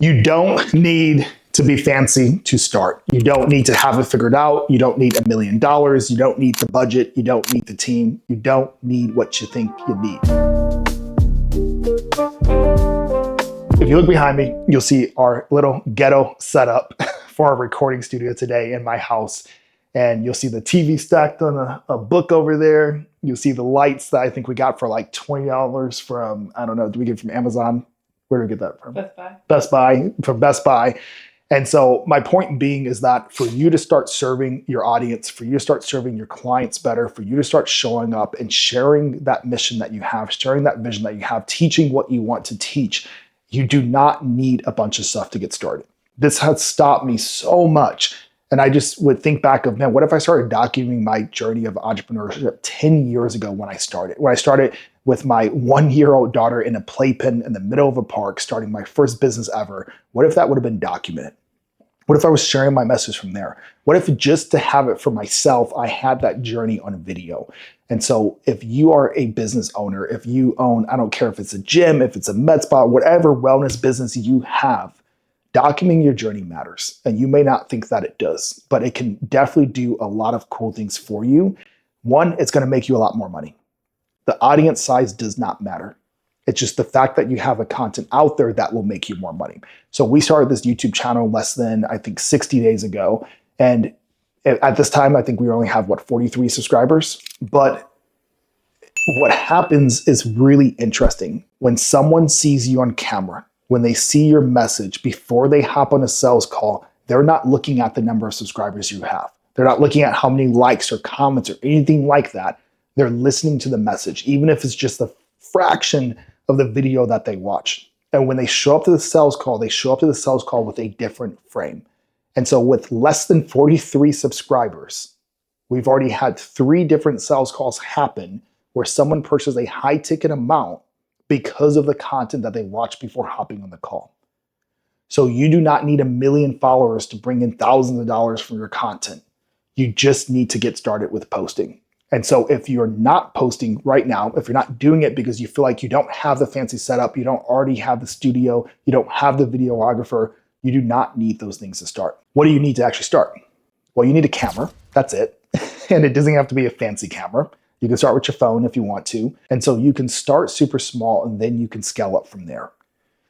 You don't need to be fancy to start. You don't need to have it figured out. You don't need $1 million. You don't need the budget. You don't need the team. You don't need what you think you need. If you look behind me, you'll see our little ghetto setup for our recording studio today in my house. And you'll see the TV stacked on a book over there. You'll see the lights that I think we got for like $20 from, I don't know, did we get it from Amazon? Where did we get that from? From Best Buy. And so my point being is that for you to start serving your audience, for you to start serving your clients better, for you to start showing up and sharing that mission that you have, sharing that vision that you have, teaching what you want to teach, you do not need a bunch of stuff to get started. This has stopped me so much. And I just would think back of, man, what if I started documenting my journey of entrepreneurship 10 years ago when I started? When I started with my 1-year-old daughter in a playpen in the middle of a park, starting my first business ever, what if that would have been documented? What if I was sharing my message from there? What if just to have it for myself, I had that journey on video? And so if you are a business owner, if you own, I don't care if it's a gym, if it's a med spa, whatever wellness business you have, documenting your journey matters. And you may not think that it does, but it can definitely do a lot of cool things for you. One, it's going to make you a lot more money. The audience size does not matter. It's just the fact that you have the content out there that will make you more money. So we started this YouTube channel less than, I think, 60 days ago. And at this time, I think we only have, 43 subscribers. But what happens is really interesting. When someone sees you on camera, when they see your message, before they hop on a sales call, they're not looking at the number of subscribers you have. They're not looking at how many likes or comments or anything like that. They're listening to the message, even if it's just a fraction of the video that they watch. And when they show up to the sales call, they show up to the sales call with a different frame. And so with less than 43 subscribers, we've already had 3 different sales calls happen where someone purchased a high ticket amount because of the content that they watched before hopping on the call. So you do not need 1 million followers to bring in thousands of dollars from your content. You just need to get started with posting. And so if you're not posting right now, if you're not doing it because you feel like you don't have the fancy setup, you don't already have the studio, you don't have the videographer, you do not need those things to start. What do you need to actually start? Well, you need a camera. That's it. And it doesn't have to be a fancy camera. You can start with your phone if you want to. And so you can start super small and then you can scale up from there.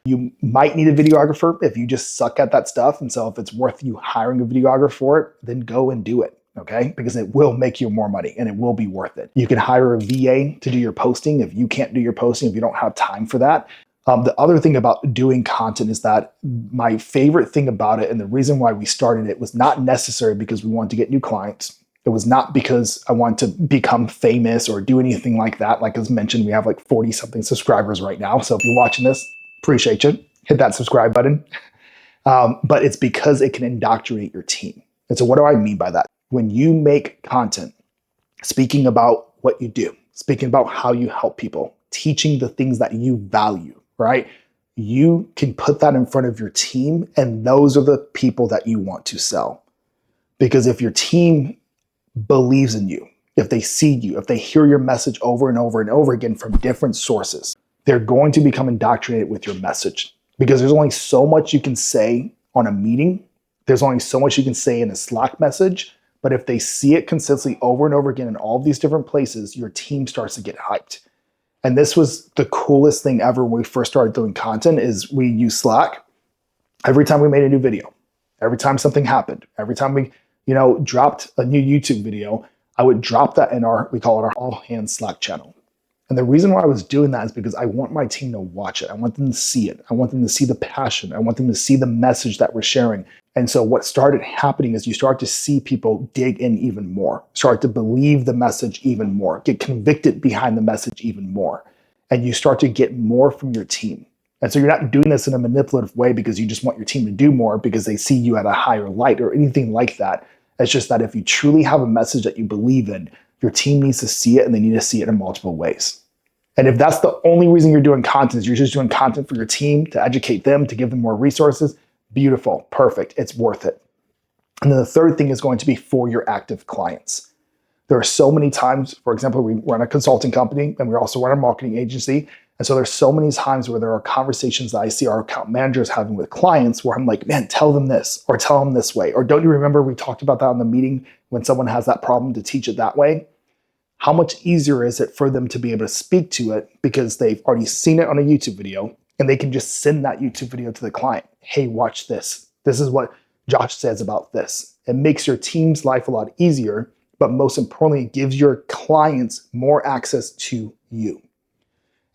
You might need a videographer if you just suck at that stuff. And so if it's worth you hiring a videographer for it, then go and do it. Okay? Because it will make you more money and it will be worth it. You can hire a VA to do your posting if you can't do your posting, if you don't have time for that. The other thing about doing content is that my favorite thing about it and the reason why we started it was not necessary because we wanted to get new clients. It was not because I want to become famous or do anything like that. Like as mentioned, we have like 40 something subscribers right now. So if you're watching this, appreciate you. Hit that subscribe button. But it's because it can indoctrinate your team. And so what do I mean by that? When you make content, speaking about what you do, speaking about how you help people, teaching the things that you value, right? You can put that in front of your team and those are the people that you want to sell. Because if your team believes in you, if they see you, if they hear your message over and over and over again from different sources, they're going to become indoctrinated with your message. Because there's only so much you can say on a meeting. There's only so much you can say in a Slack message. But if they see it consistently over and over again in all these different places, your team starts to get hyped. And this was the coolest thing ever when we first started doing content is we use Slack. Every time we made a new video, every time something happened, every time we dropped a new YouTube video, I would drop that in we call it our all hands Slack channel. And the reason why I was doing that is because I want my team to watch it. I want them to see it. I want them to see the passion. I want them to see the message that we're sharing. And so what started happening is you start to see people dig in even more, start to believe the message even more, get convicted behind the message even more. And you start to get more from your team. And so you're not doing this in a manipulative way because you just want your team to do more because they see you at a higher light or anything like that. It's just that if you truly have a message that you believe in, your team needs to see it and they need to see it in multiple ways. And if that's the only reason you're doing content, is you're just doing content for your team to educate them, to give them more resources, beautiful, perfect, it's worth it. And then the third thing is going to be for your active clients. There are so many times, for example, we run a consulting company and we also run a marketing agency. And so there's so many times where there are conversations that I see our account managers having with clients where I'm like, man, tell them this or tell them this way. Or don't you remember we talked about that in the meeting when someone has that problem to teach it that way? How much easier is it for them to be able to speak to it because they've already seen it on a YouTube video and they can just send that YouTube video to the client. Hey, watch this. This is what Josh says about this. It makes your team's life a lot easier, but most importantly, it gives your clients more access to you.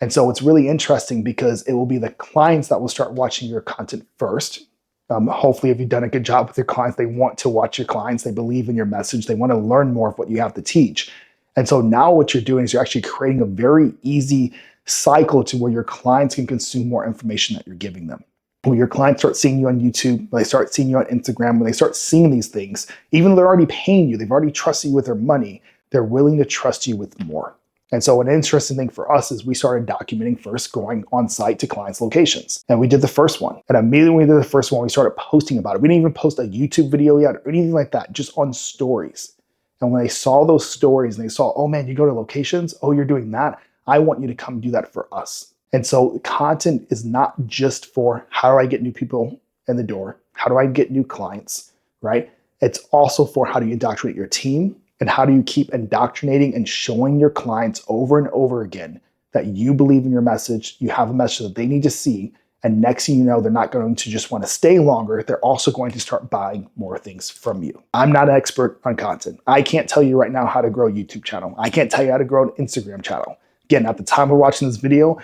And so it's really interesting because it will be the clients that will start watching your content first. Hopefully, if you've done a good job with your clients, they want to watch your clients. They believe in your message. They want to learn more of what you have to teach. And so now what you're doing is you're actually creating a very easy cycle to where your clients can consume more information that you're giving them. When your clients start seeing you on YouTube, when they start seeing you on Instagram, when they start seeing these things, even though they're already paying you, they've already trusted you with their money, they're willing to trust you with more. And so an interesting thing for us is we started documenting first going on site to clients' locations. And we did the first one. And immediately when we did the first one, we started posting about it. We didn't even post a YouTube video yet or anything like that, just on stories. And when they saw those stories and they saw, oh man, you go to locations, oh, you're doing that, I want you to come do that for us. And so content is not just for how do I get new people in the door? How do I get new clients, right? It's also for how do you indoctrinate your team and how do you keep indoctrinating and showing your clients over and over again that you believe in your message, you have a message that they need to see, and next thing you know, they're not going to just want to stay longer, they're also going to start buying more things from you. I'm not an expert on content. I can't tell you right now how to grow a YouTube channel. I can't tell you how to grow an Instagram channel. Again, at the time we're watching this video,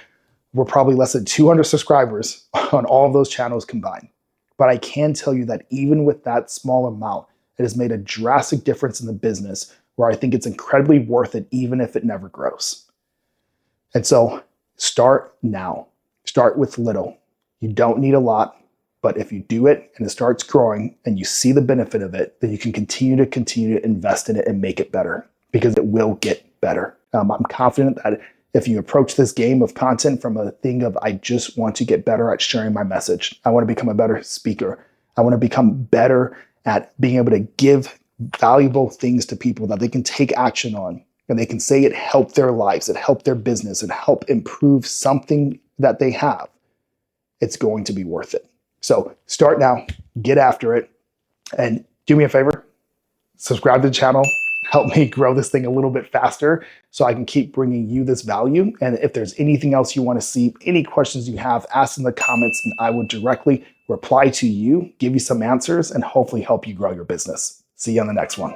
we're probably less than 200 subscribers on all of those channels combined. But I can tell you that even with that small amount, it has made a drastic difference in the business where I think it's incredibly worth it, even if it never grows. And so start now. Start with little. You don't need a lot, but if you do it and it starts growing and you see the benefit of it, then you can continue to invest in it and make it better because it will get better. I'm confident that if you approach this game of content from a thing of, I just want to get better at sharing my message. I want to become a better speaker. I want to become better at being able to give valuable things to people that they can take action on and they can say it helped their lives, it helped their business, it helped improve something that they have. It's going to be worth it. So start now, get after it, and do me a favor, subscribe to the channel, help me grow this thing a little bit faster so I can keep bringing you this value. And if there's anything else you want to see, any questions you have, ask in the comments and I will directly reply to you, give you some answers, and hopefully help you grow your business. See you on the next one.